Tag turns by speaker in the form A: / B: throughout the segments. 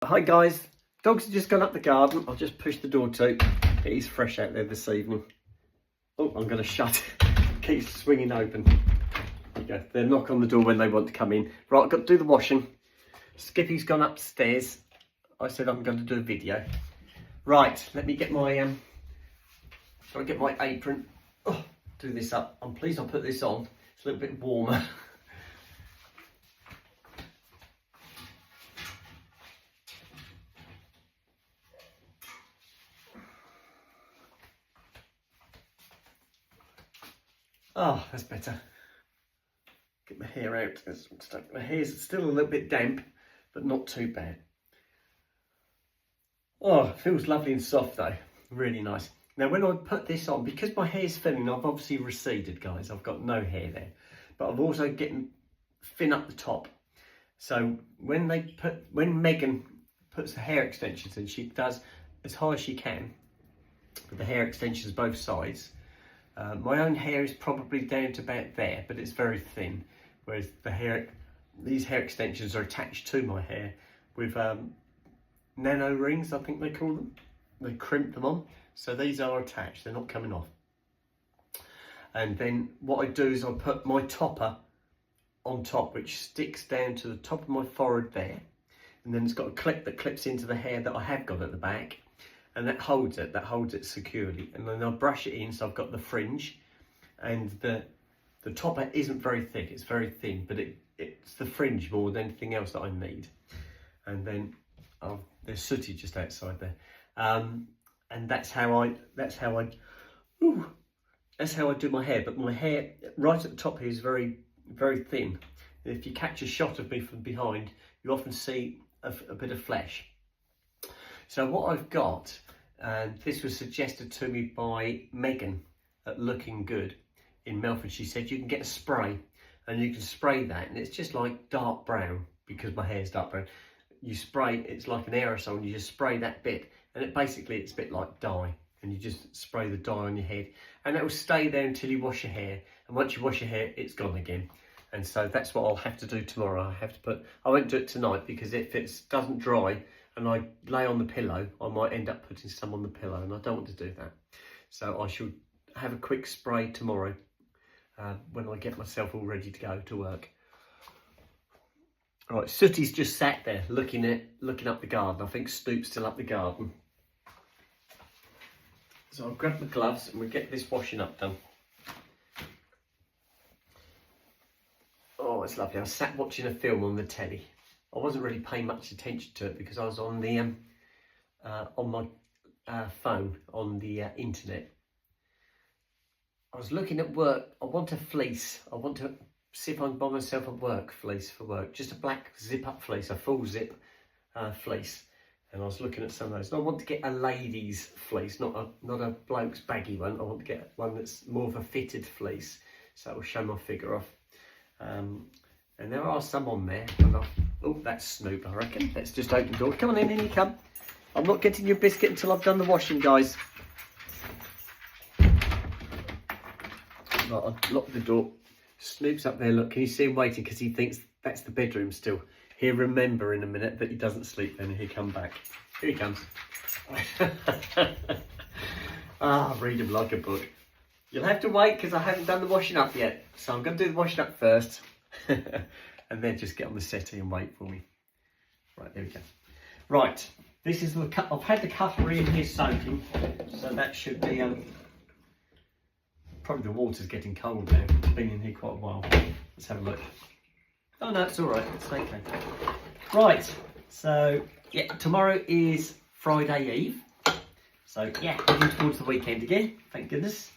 A: Hi guys, dogs have just gone up the garden. I'll just push the door to. It is fresh out there this evening. Oh, I'm going to shut it. Keeps swinging open. There you go. They'll knock on the door when they want to come in. Right, I've got to do the washing. Skippy's gone upstairs. I said I'm going to do a video. Right, let me get my so I get my apron. Oh, do this up. I'm pleased I put this on. It's a little bit warmer. Oh, that's better. Get my hair out. My hair's still a little bit damp, but not too bad. Oh, it feels lovely and soft though. Really nice. Now when I put this on, because my hair's thinning, I've obviously receded, guys. I've got no hair there. But I've also getting thin up the top. So when Megan puts the hair extensions in, she does as high as she can with the hair extensions both sides. My own hair is probably down to about there, but it's very thin. Whereas these hair extensions are attached to my hair with nano rings, I think they call them. They crimp them on. So these are attached, they're not coming off. And then what I do is I put my topper on top, which sticks down to the top of my forehead there. And then it's got a clip that clips into the hair that I have got at the back. And that holds it securely. And then I'll brush it in, so I've got the fringe. And the topper isn't very thick, it's very thin, but it's the fringe more than anything else that I need. And then there's Sooty just outside there. And that's how I do my hair. But my hair right at the top here is very, very thin. And if you catch a shot of me from behind, you often see a bit of flesh. So what I've got, and this was suggested to me by Megan at Looking Good in Melford. She said you can get a spray and you can spray that, and it's just like dark brown, because my hair's dark brown. You spray, it's like an aerosol, and you just spray that bit, and it's a bit like dye, and you just spray the dye on your head, and it will stay there until you wash your hair. And once you wash your hair, it's gone again. And so that's what I'll have to do tomorrow. I won't do it tonight, because if it doesn't dry and I lay on the pillow, I might end up putting some on the pillow, and I don't want to do that. So I should have a quick spray tomorrow when I get myself all ready to go to work. Right, Sooty's just sat there looking up the garden. I think Snoop's still up the garden. So I'll grab my gloves and we'll get this washing up done. Oh, it's lovely. I sat watching a film on the telly. I wasn't really paying much attention to it because I was on the on my phone on the internet. I was looking at work. I want a fleece. I want to see if I can buy myself a work fleece for work. Just a black zip-up fleece, a full zip fleece. And I was looking at some of those. And I want to get a lady's fleece, not a bloke's baggy one. I want to get one that's more of a fitted fleece, so it will show my figure off. And there are some on there. Oh, that's Snoop, I reckon. Let's just open the door. Come on in you come. I'm not getting your biscuit until I've done the washing, guys. Right, I'll lock the door. Snoop's up there, look, can you see him waiting, because he thinks that's the bedroom still. He'll remember in a minute that he doesn't sleep then, and he'll come back. Here he comes. Read him like a book. You'll have to wait, because I haven't done the washing up yet. So I'm going to do the washing up first. And then just get on the settee and wait for me. Right, there we go. Right, this is the cut. I've had the cutlery in here soaking, so that should be... Probably the water's getting cold now. It's been in here quite a while. Let's have a look. Oh no, it's all right. It's okay. Right. So yeah, tomorrow is Friday Eve. So yeah, heading towards the weekend again. Thank goodness.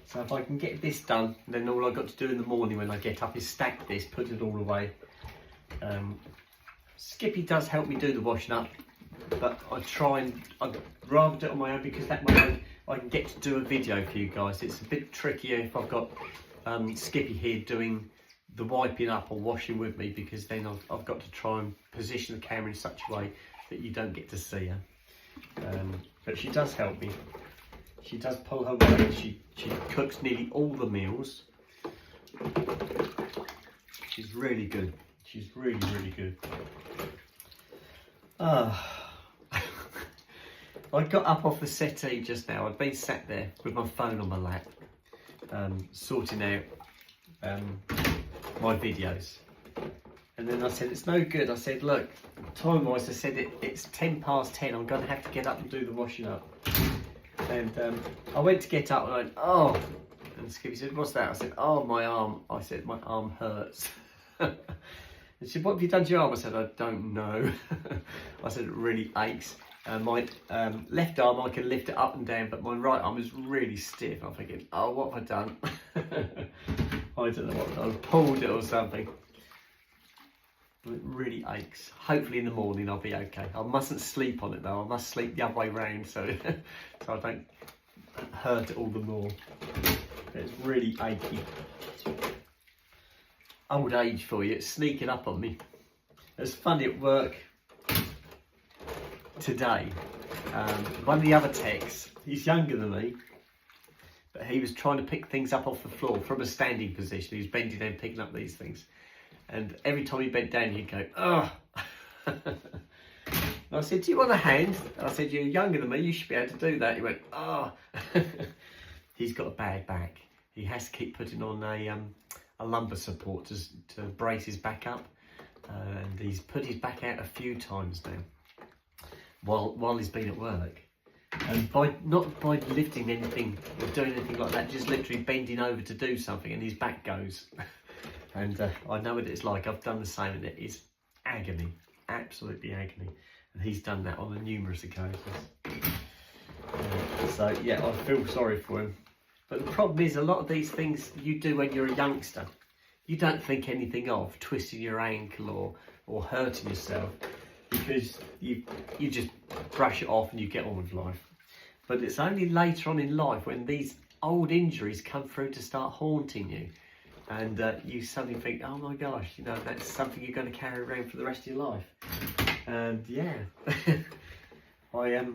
A: So if I can get this done, then all I've got to do in the morning when I get up is stack this, put it all away. Skippy does help me do the washing up, but I'd rather do it on my own, because that way I can get to do a video for you guys. It's a bit trickier if I've got Skippy here doing the wiping up or washing with me, because then I've got to try and position the camera in such a way that you don't get to see her. But she does help me. She does pull her weight. She cooks nearly all the meals. She's really good. She's really, really good. I got up off the settee just now. I'd been sat there with my phone on my lap, sorting out my videos. And then I said, it's no good. I said, look, time-wise, I said, it's 10 past 10. I'm going to have to get up and do the washing up. And I went to get up and I went, oh. And Skippy said, what's that? I said, oh, my arm. I said, my arm hurts. And she said, what have you done to your arm? I said, I don't know. I said, it really aches. And my left arm, I can lift it up and down, but my right arm is really stiff. I'm thinking, oh, what have I done? I don't know what, I pulled it or something. It really aches. Hopefully in the morning I'll be okay. I mustn't sleep on it though. I must sleep the other way round so, so I don't hurt it all the more. It's really achy. Old age for you, it's sneaking up on me. It's funny at work today. One of the other techs, he's younger than me, but he was trying to pick things up off the floor from a standing position. He was bending down picking up these things. And every time he bent down, he'd go, oh. And I said, do you want a hand? And I said, you're younger than me, you should be able to do that. He went, oh. He's got a bad back. He has to keep putting on a lumbar support to brace his back up. And he's put his back out a few times now while he's been at work. And not by lifting anything or doing anything like that, just literally bending over to do something and his back goes. And I know what it's like. I've done the same, and it is agony, absolutely agony. And he's done that on numerous occasions. So yeah, I feel sorry for him. But the problem is, a lot of these things you do when you're a youngster, you don't think anything of twisting your ankle or hurting yourself, because you just brush it off and you get on with life. But it's only later on in life when these old injuries come through to start haunting you. And you suddenly think, oh my gosh, you know, that's something you're going to carry around for the rest of your life. And yeah, I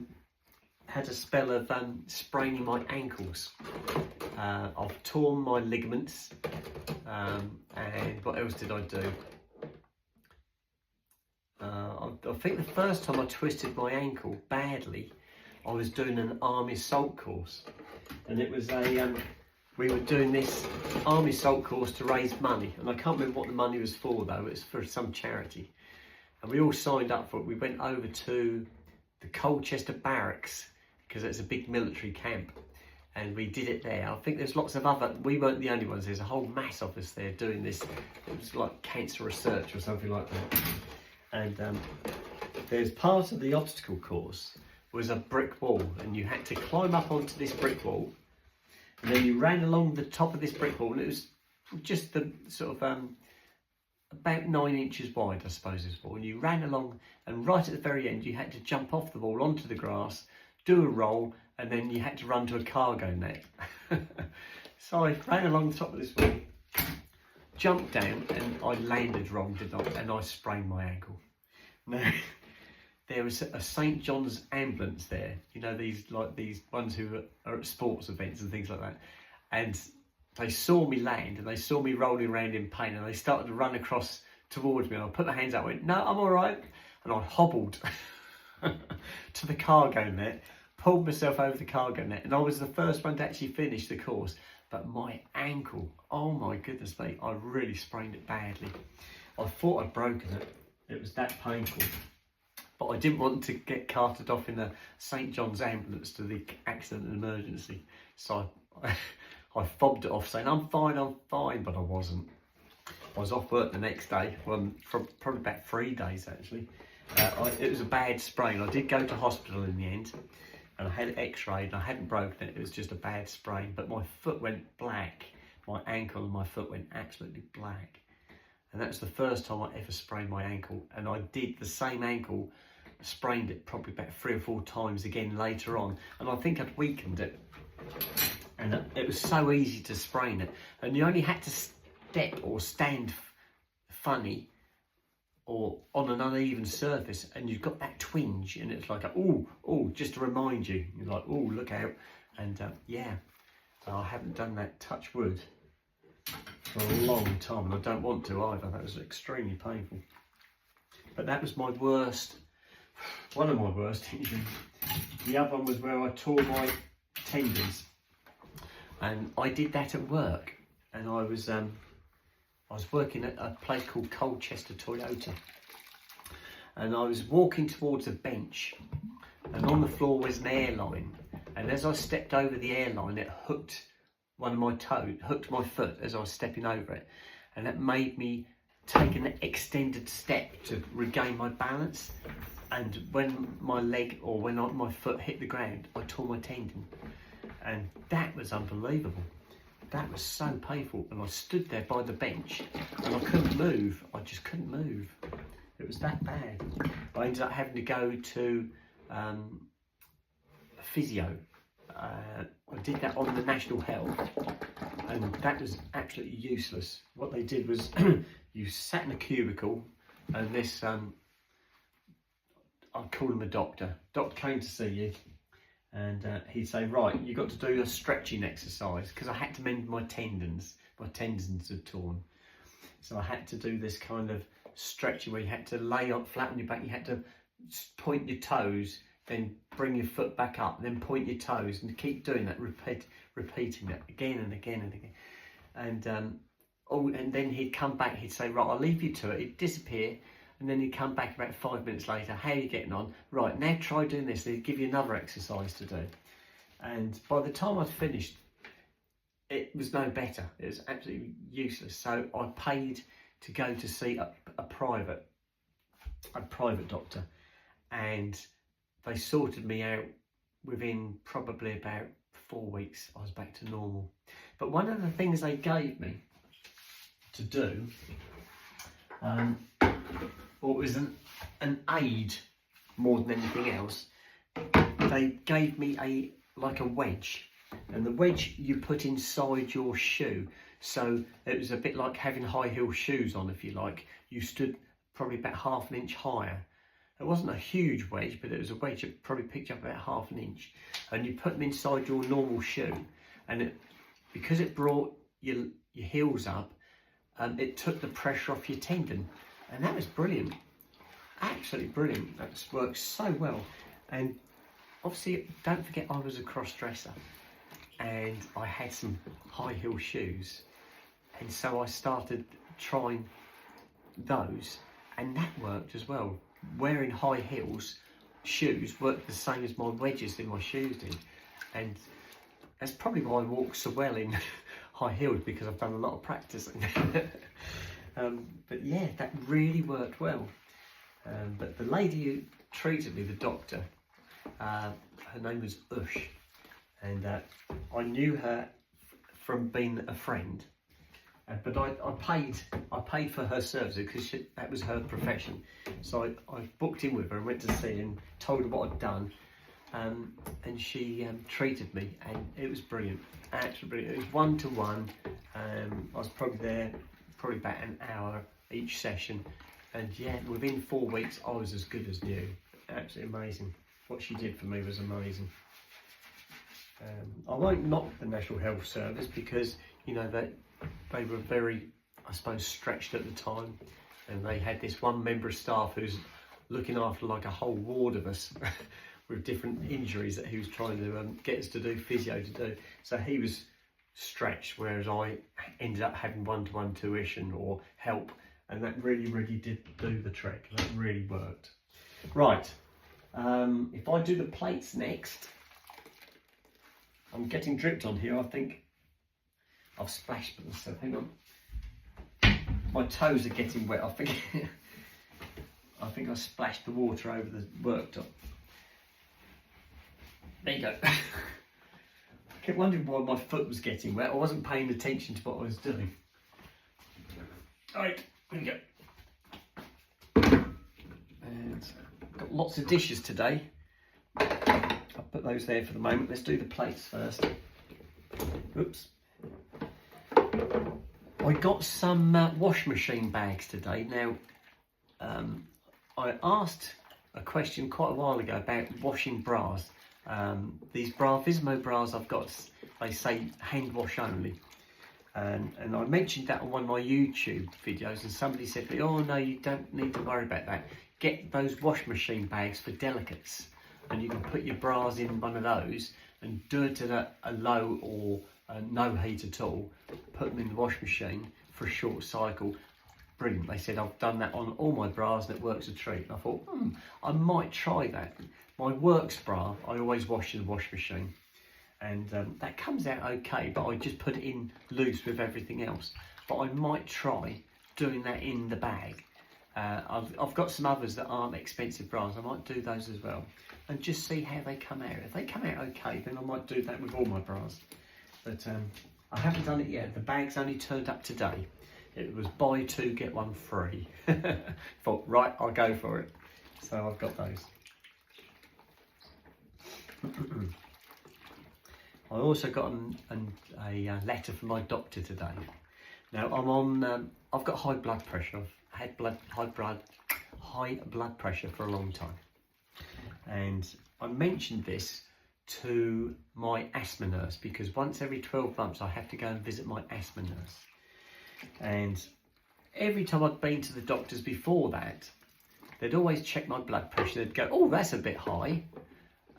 A: had a spell of spraining my ankles. I've torn my ligaments. And what else did I do? I think the first time I twisted my ankle badly, I was doing an army assault course. And it was we were doing this army assault course to raise money, and I can't remember what the money was for though. It was for some charity, and we all signed up for it. We went over to the Colchester barracks because it's a big military camp, and we did it there. I think there's lots of other, we weren't the only ones, there's a whole mass of us there doing this. It was like cancer research or something like that. And there's part of the obstacle course was a brick wall, and you had to climb up onto this brick wall. And then you ran along the top of this brick wall, and it was just the sort of about 9 inches wide, I suppose, this wall. And you ran along, and right at the very end, you had to jump off the wall onto the grass, do a roll, and then you had to run to a cargo net. So I ran along the top of this wall, jumped down, and I landed wrong, didn't I? And I sprained my ankle. Now, there was a St. John's ambulance there, you know, these ones who are at sports events and things like that. And they saw me land, and they saw me rolling around in pain, and they started to run across towards me. And I put my hands up, went, no, I'm all right. And I hobbled to the cargo net, pulled myself over the cargo net, and I was the first one to actually finish the course. But my ankle, oh my goodness me, I really sprained it badly. I thought I'd broken it. It was that painful. But I didn't want to get carted off in a St. John's ambulance to the accident and emergency. So I fobbed it off saying, I'm fine, but I wasn't. I was off work the next day, well, for probably about 3 days actually. It was a bad sprain. I did go to hospital in the end, and I had it x-rayed, and I hadn't broken it. It was just a bad sprain, but my foot went black. My ankle and my foot went absolutely black. And that's the first time I ever sprained my ankle. And I did the same ankle, sprained it probably about 3 or 4 times again later on. And I think I'd weakened it. And it was so easy to sprain it. And you only had to step or stand funny or on an uneven surface, and you've got that twinge, and it's like, oh, just to remind you. You're like, oh, look out. And yeah, I haven't done that, touch wood, for a long time, and I don't want to either. That was extremely painful. But that was my worst, one of my worst injuries. The other one was where I tore my tendons, and I did that at work. And I was working at a place called Colchester Toyota, and I was walking towards a bench, and on the floor was an airline, and as I stepped over the airline, it hooked one of my toes, hooked my foot as I was stepping over it, and that made me take an extended step to regain my balance. And when my leg, or when my foot hit the ground, I tore my tendon, and that was unbelievable. That was so painful, and I stood there by the bench and I couldn't move. I just couldn't move. It was that bad. I ended up having to go to a physio. I did that on the National Health, and that was absolutely useless. What they did was you sat in a cubicle, and this I'd call him a doctor. Doctor came to see you, and he'd say, right, you've got to do a stretching exercise, because I had to mend my tendons. My tendons had torn. So I had to do this kind of stretching where you had to lay on flat on your back, you had to point your toes, then bring your foot back up, then point your toes, and keep doing that, repeating that again and again and again. And then he'd come back, he'd say, right, I'll leave you to it. He'd disappear, and then he'd come back about 5 minutes later. How are you getting on? Right, now try doing this. They'd give you another exercise to do. And by the time I'd finished, it was no better. It was absolutely useless. So I paid to go to see a private doctor, and they sorted me out within probably about 4 weeks. I was back to normal. But one of the things they gave me to do, or it was an aid more than anything else, they gave me like a wedge, and the wedge you put inside your shoe. So it was a bit like having high heel shoes on, if you like. You stood probably about half an inch higher. It wasn't a huge wedge, but it was a wedge that probably picked up about half an inch. And you put them inside your normal shoe, and because it brought your heels up, it took the pressure off your tendon. And that was brilliant, absolutely brilliant. That worked so well. And obviously, don't forget, I was a cross-dresser, and I had some high heel shoes, and so I started trying those, and that worked as well. Wearing high heels shoes worked the same as my wedges in my shoes did, and that's probably why I walk so well in high heels, because I've done a lot of practicing. But yeah, that really worked well. But the lady who treated me, the doctor, her name was Ush, and I knew her from being a friend, but I paid for her services, because that was her profession. So I booked in with her and went to see her and told her what I'd done, and she treated me, and it was brilliant, absolutely brilliant. It was one-to-one. I was probably there about an hour each session, and yeah, within 4 weeks I was as good as new. Absolutely amazing. What she did for me was amazing. I won't knock the National Health Service, because you know they were very, I suppose, stretched at the time, and they had this one member of staff who's looking after like a whole ward of us with different injuries that he was trying to get us to do physio to do. So he was stretched, whereas I ended up having one-to-one tuition or help, and that really did do the trick. That really worked. Right, if I do the plates next, I'm getting dripped on here. I think I've splashed myself. Hang on, my toes are getting wet. I think I splashed the water over the worktop. There you go. I kept wondering why my foot was getting wet. I wasn't paying attention to what I was doing. Alright, here we go. And got lots of dishes today. I'll put those there for the moment. Let's do the plates first. Oops. I got some wash machine bags today. Now, I asked a question quite a while ago about washing bras, These Bravissimo bras I've got, they say hand wash only. And I mentioned that on one of my YouTube videos, and somebody said to me, oh no, you don't need to worry about that. Get those wash machine bags for delicates, and you can put your bras in one of those and do it at a low or no heat at all. Put them in the wash machine for a short cycle. Brilliant. They said I've done that on all my bras and it works a treat. And I thought, I might try that. My works bra, I always wash in the wash machine. And that comes out okay, but I just put it in loose with everything else. But I might try doing that in the bag. I've got some others that aren't expensive bras. I might do those as well and just see how they come out. If they come out okay, then I might do that with all my bras. But I haven't done it yet. The bag's only turned up today. It was buy two, get one free. Thought, right, I'll go for it. So I've got those. I also got a letter from my doctor today. Now I'm on. I've got high blood pressure. I've had high blood pressure for a long time, and I mentioned this to my asthma nurse because once every 12 months I have to go and visit my asthma nurse. And every time I'd been to the doctors before that, they'd always check my blood pressure. They'd go, "Oh, that's a bit high,"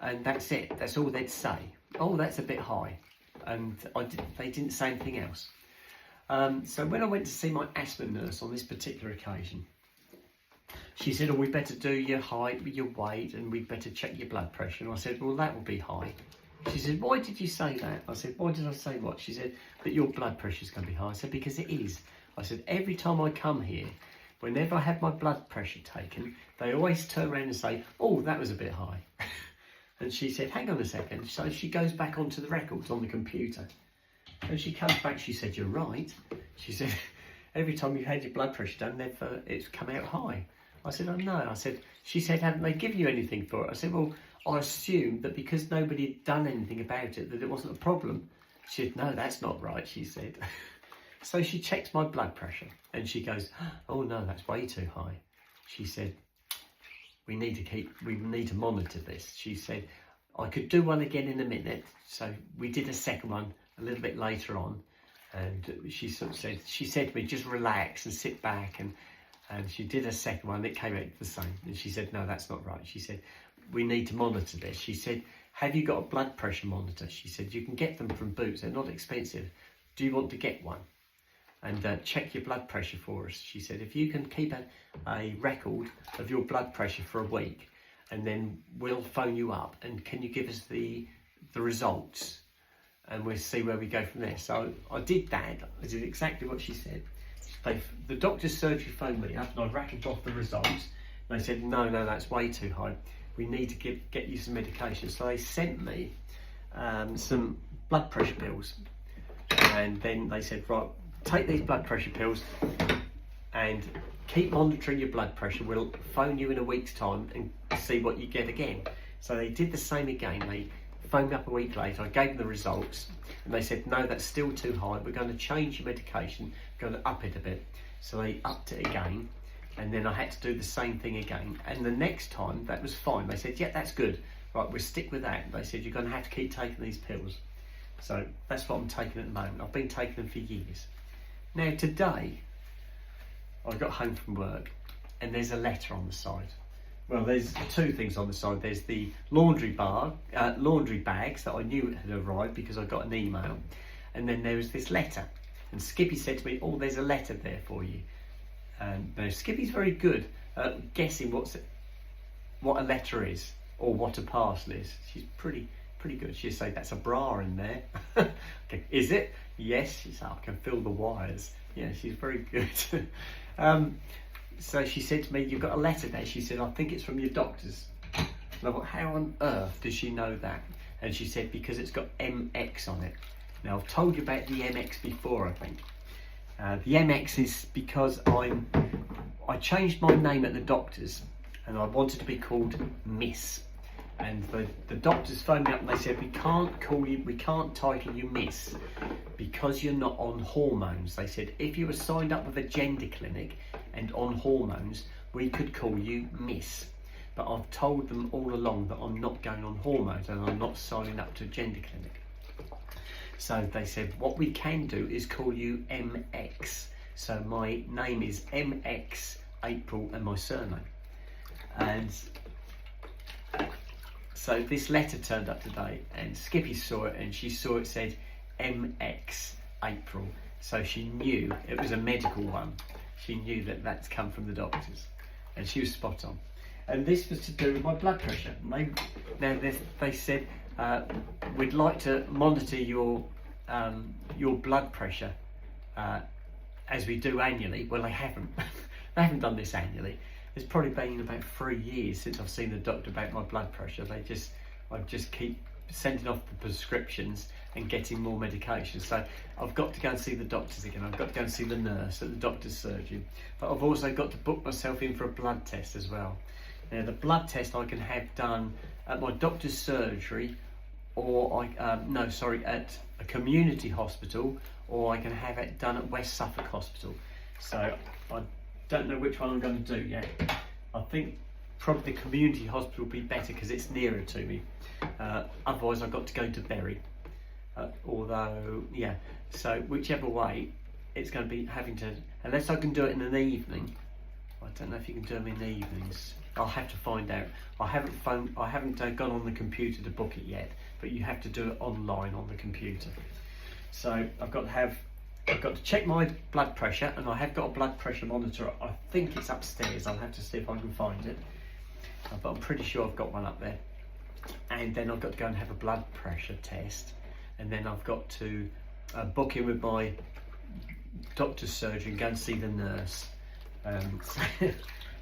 A: and that's it. That's all they'd say. "Oh, that's a bit high," and they didn't say anything else. So when I went to see my asthma nurse on this particular occasion, she said, "Oh, we better do your height, your weight, and we better check your blood pressure." And I said, "Well, that will be high." She said, "Why did you say that?" I said, "Why did I say what?" She said, "That your blood pressure is going to be high." I said, "Because it is." I said, "Every time I come here, whenever I have my blood pressure taken, they always turn around and say, 'Oh, that was a bit high.'" And she said, "Hang on a second." So she goes back onto the records on the computer. And she comes back, she said, "You're right." She said, "Every time you've had your blood pressure done, it's come out high." I said, "Oh no." I said, she said, "Haven't they given you anything for it?" I said, "Well, I assumed that because nobody had done anything about it, that it wasn't a problem." She said, "No, that's not right," she said. So she checks my blood pressure and she goes, "Oh no, that's way too high." She said, we need to monitor this." She said, "I could do one again in a minute." So we did a second one a little bit later on. And she sort of said, to me, "Just relax and sit back." And she did a second one, it came out the same. And she said, "No, that's not right." She said, "We need to monitor this." She said, "Have you got a blood pressure monitor?" She said, "You can get them from Boots, they're not expensive. Do you want to get one? And check your blood pressure for us." She said, "If you can keep a record of your blood pressure for a week, and then we'll phone you up, and can you give us the results? And we'll see where we go from there." So I did that. I did exactly what she said. The doctor's surgery phoned me up and I rattled off the results. They said, no, that's way too high. We need to get you some medication. So they sent me some blood pressure pills. And then they said, right, take these blood pressure pills and keep monitoring your blood pressure. We'll phone you in a week's time and see what you get again. So they did the same again. They phoned me up a week later. I gave them the results and they said, no, that's still too high. We're going to change your medication, we're going to up it a bit. So they upped it again. And then I had to do the same thing again. And the next time, that was fine. They said, yeah, that's good. Right, we'll stick with that. They said, you're going to have to keep taking these pills. So that's what I'm taking at the moment. I've been taking them for years. Now today, I got home from work and there's a letter on the side. Well, there's two things on the side. There's the laundry bags that I knew had arrived because I got an email. And then there was this letter. And Skippy said to me, oh, there's a letter there for you. Now Skippy's very good at guessing what a letter is or what a parcel is. She's pretty good. She'll say, that's a bra in there. Okay, is it? Yes. She said, I can feel the wires. Yeah, she's very good. So she said to me, you've got a letter there. She said, I think it's from your doctors. And I thought, how on earth does she know that? And she said, because it's got MX on it. Now I've told you about the MX before, I think. The MX is because I changed my name at the doctor's and I wanted to be called Miss. And the doctors phoned me up and they said, we can't title you Miss because you're not on hormones. They said, if you were signed up with a gender clinic and on hormones, we could call you Miss. but I've told them all along that I'm not going on hormones and I'm not signing up to a gender clinic. So they said, what we can do is call you MX. So my name is MX April and my surname. And so this letter turned up today and Skippy saw it and she saw it said MX April. So she knew it was a medical one. She knew that that's come from the doctors and she was spot on. And this was to do with my blood pressure. They said, we'd like to monitor your blood pressure as we do annually. Well, they haven't. They haven't done this annually. It's probably been about 3 years since I've seen the doctor about my blood pressure. I just keep sending off the prescriptions and getting more medication. So I've got to go and see the doctors again. I've got to go and see the nurse at the doctor's surgery. But I've also got to book myself in for a blood test as well. Now the blood test I can have done at my doctor's surgery, or at a community hospital, or I can have it done at West Suffolk Hospital. So I don't know which one I'm going to do yet. I think probably the community hospital will be better because it's nearer to me. Otherwise I've got to go to Bury. Although, yeah, so whichever way, it's going to be having to, unless I can do it in an evening. I don't know if you can do them in the evenings. I'll have to find out. I haven't gone on the computer to book it yet, but you have to do it online on the computer. So I've got to check my blood pressure, and I have got a blood pressure monitor. I think it's upstairs. I'll have to see if I can find it, but I'm pretty sure I've got one up there. And then I've got to go and have a blood pressure test, and then I've got to book in with my doctor's surgery and go and see the nurse.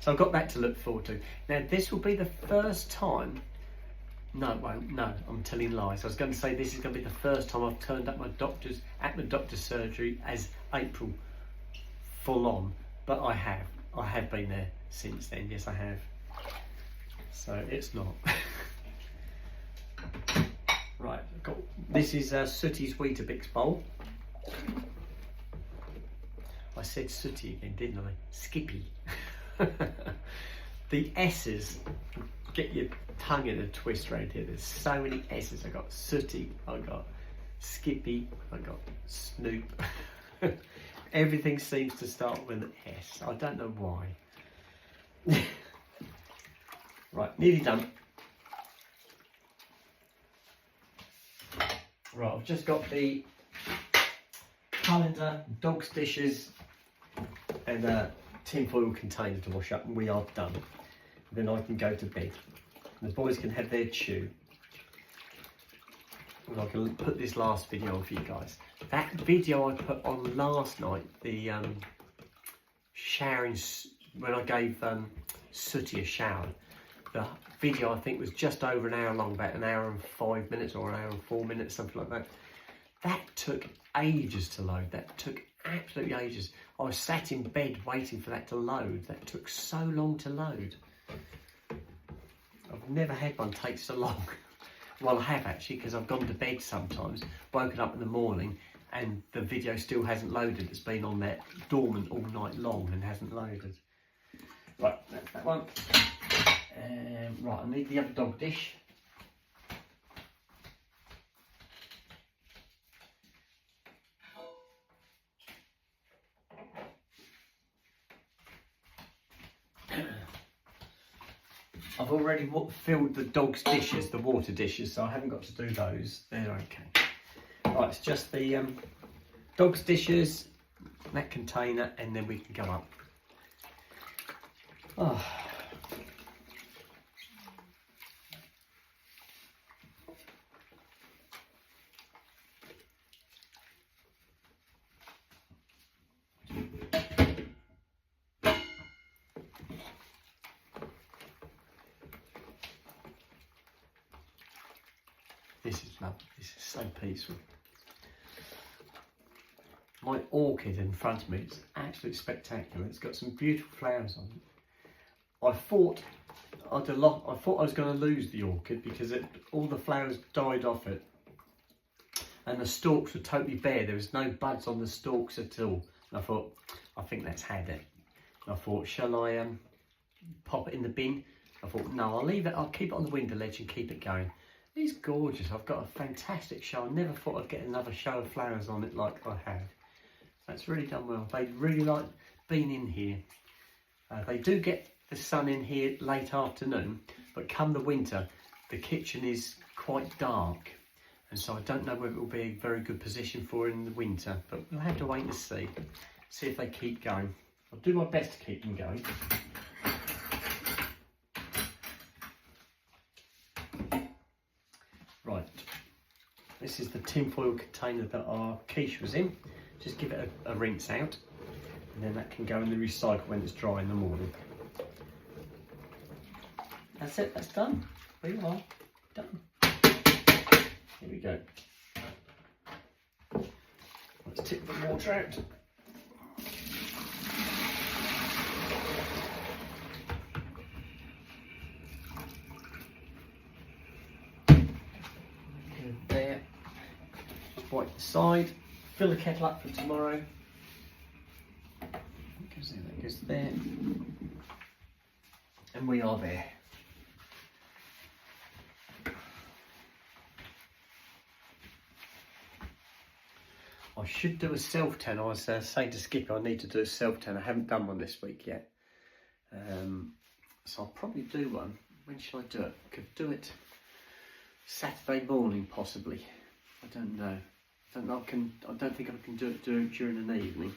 A: So I've got that to look forward to. Now this will be the first time, no it won't, no, I'm telling lies. I was going to say this is going to be the first time I've turned up at the doctor's surgery as April full on, but I have been there since then, yes I have. So it's not. Right, this is Sooty's Weetabix bowl. I said Sooty again, didn't I? Skippy. The S's, get your tongue in a twist around here. There's so many S's. I got Sooty, I got Skippy, I got Snoop. Everything seems to start with an S. I don't know why. Right, nearly done. Right, I've just got the calendar, dog's dishes, and a tinfoil container to wash up, and we are done. Then I can go to bed. The boys can have their chew. And I can put this last video on for you guys. That video I put on last night, the showering, when I gave Sooty a shower, the video I think was just over an hour long, about an hour and 5 minutes or an hour and 4 minutes, something like that. That took ages to load. That took absolutely ages. I was sat in bed waiting for that to load. That took so long to load. I've never had one take so long. Well, I have actually, because I've gone to bed sometimes, woken up in the morning, and the video still hasn't loaded. It's been on there dormant all night long and hasn't loaded. Right, that's that one. Right, I need the other dog dish. I've already filled the dog's dishes, the water dishes, so I haven't got to do those. They're okay. Right, it's just the dog's dishes, that container, and then we can go up. Oh. This is lovely. This is so peaceful. My orchid in front of me is absolutely spectacular. It's got some beautiful flowers on it. I thought I was going to lose the orchid because all the flowers died off it, and the stalks were totally bare. There was no buds on the stalks at all. And I thought, I think that's had it. And I thought, shall I pop it in the bin? I thought, no, I'll leave it, I'll keep it on the window ledge and keep it going. It's gorgeous. I've got a fantastic show. I never thought I'd get another show of flowers on it like I have. That's really done well. They really like being in here. They do get the sun in here late afternoon, but come the winter, the kitchen is quite dark. And so I don't know whether it will be a very good position for it in the winter, but we'll have to wait and see if they keep going. I'll do my best to keep them going. Right, this is the tinfoil container that our quiche was in. Just give it a rinse out, and then that can go in the recycle when it's dry in the morning. That's it, that's done. There you are, done. Here we go. Let's tip the water out. There. Just wipe the side. Fill the kettle up for tomorrow. That goes there, that goes there. And we are there. I should do a self-tan. I was saying to Skipper I need to do a self-tan. I haven't done one this week yet. So I'll probably do one. When shall I do it? I could do it Saturday morning possibly. I don't know. I don't think I can do it during an evening.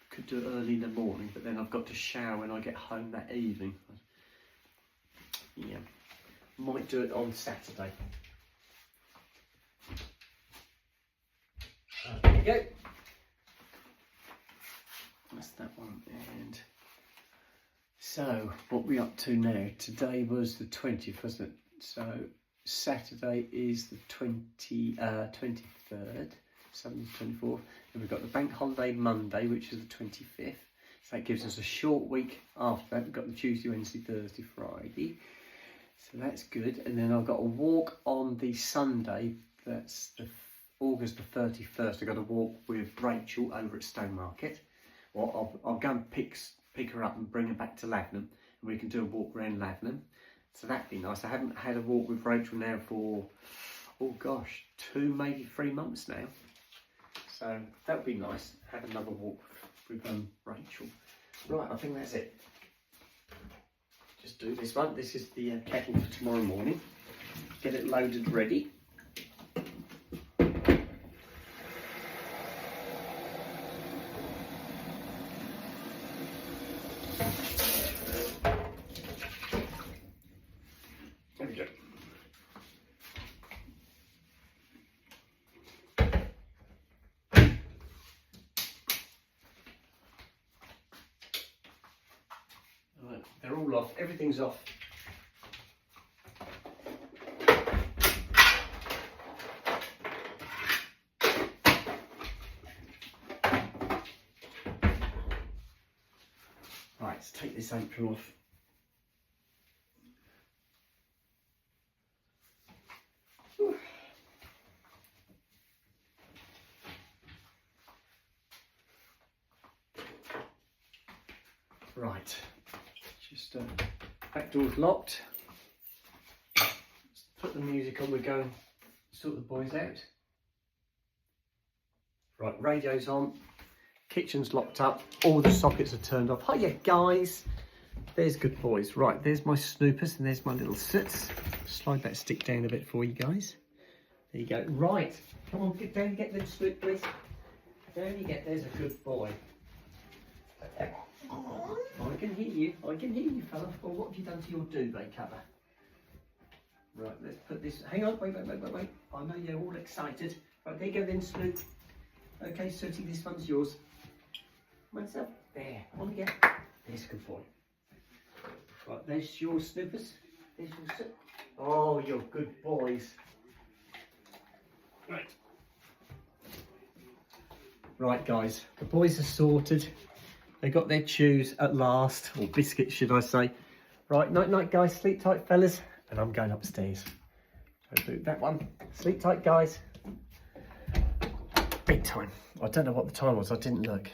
A: Could do it early in the morning, but then I've got to shower when I get home that evening. Yeah, might do it on Saturday. There you go. That's that one. And so, what are we up to now? Today was the 20th, wasn't it? So, Saturday is the 23rd, Sunday's 24th, and we've got the bank holiday Monday, which is the 25th. So that gives us a short week after that. We've got the Tuesday, Wednesday, Thursday, Friday. So that's good. And then I've got a walk on the Sunday, that's the August the 31st. I've got a walk with Rachel over at Stone Market. Well, I'll go and pick her up and bring her back to Lavenham, and we can do a walk around Lavenham. So that'd be nice. I haven't had a walk with Rachel now for, oh gosh, 2, maybe 3 months now. So that would be nice, have another walk with Rachel. Right, I think that's it. Just do this one. This is the kettle for tomorrow morning. Get it loaded ready. There we go. Right, they're all off. Everything's off. Right, let's take this apron off. Right, just back door's locked. Let's put the music on, we go and sort the boys out. Right, radio's on, kitchen's locked up, all the sockets are turned off. Hiya guys, there's good boys. Right, there's my snoopers and there's my little sits. Slide that stick down a bit for you guys. There you go. Right, come on, get down, get them snoop please. Down you get, there's a good boy. I can hear you, fella. Well, what have you done to your duvet cover? Right, let's put this, hang on, wait. I know you're all excited. Right, there you go then, Snoop. Okay, Sooty, this one's yours. What's up? There, on again. There's a good boy. Right, there's your Snoopers. There's your Snoop. Oh, you're good boys. Right. Right, guys, the boys are sorted. They got their chews at last, or biscuits should I say. Right, night night guys, sleep tight fellas, and I'm going upstairs. So do that one. Sleep tight guys. Big time. I don't know what the time was, I didn't look.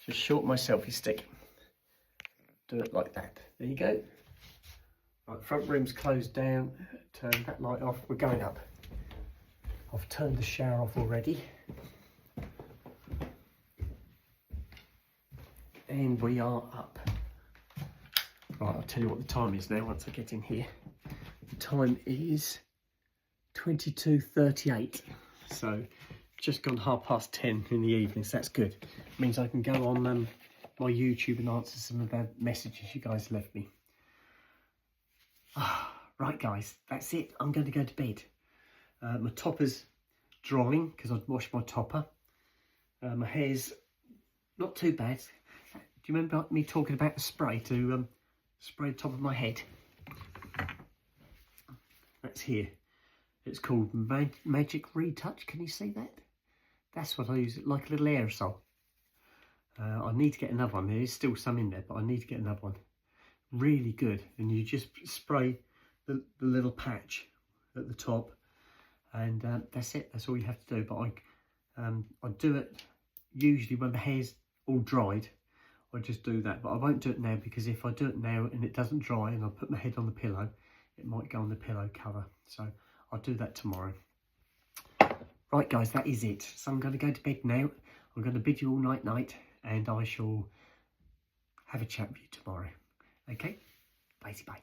A: Just short my selfie stick. do it like that. There you go. Right, front room's closed down. Turn that light off. We're going up. I've turned the shower off already. And we are up. Right, I'll tell you what the time is now once I get in here. The time is 22:38. So just gone 10:30 in the evening, so that's good. It means I can go on my YouTube and answer some of the messages you guys left me. Right guys, that's it. I'm going to go to bed. My topper's drying because I've washed my topper. My hair's not too bad. Do you remember me talking about the spray to spray the top of my head? That's here. It's called Magic Retouch. Can you see that? That's what I use, like a little aerosol. I need to get another one. There is still some in there, but I need to get another one. Really good. And you just spray the little patch at the top, and that's it. That's all you have to do. But I do it usually when the hair's all dried. I just do that, but I won't do it now, because if I do it now and it doesn't dry and I put my head on the pillow, it might go on the pillow cover. So I'll do that tomorrow. Right guys, that is it. So I'm going to go to bed now. I'm going to bid you all night, and I shall have a chat with you tomorrow. Okay? Bye.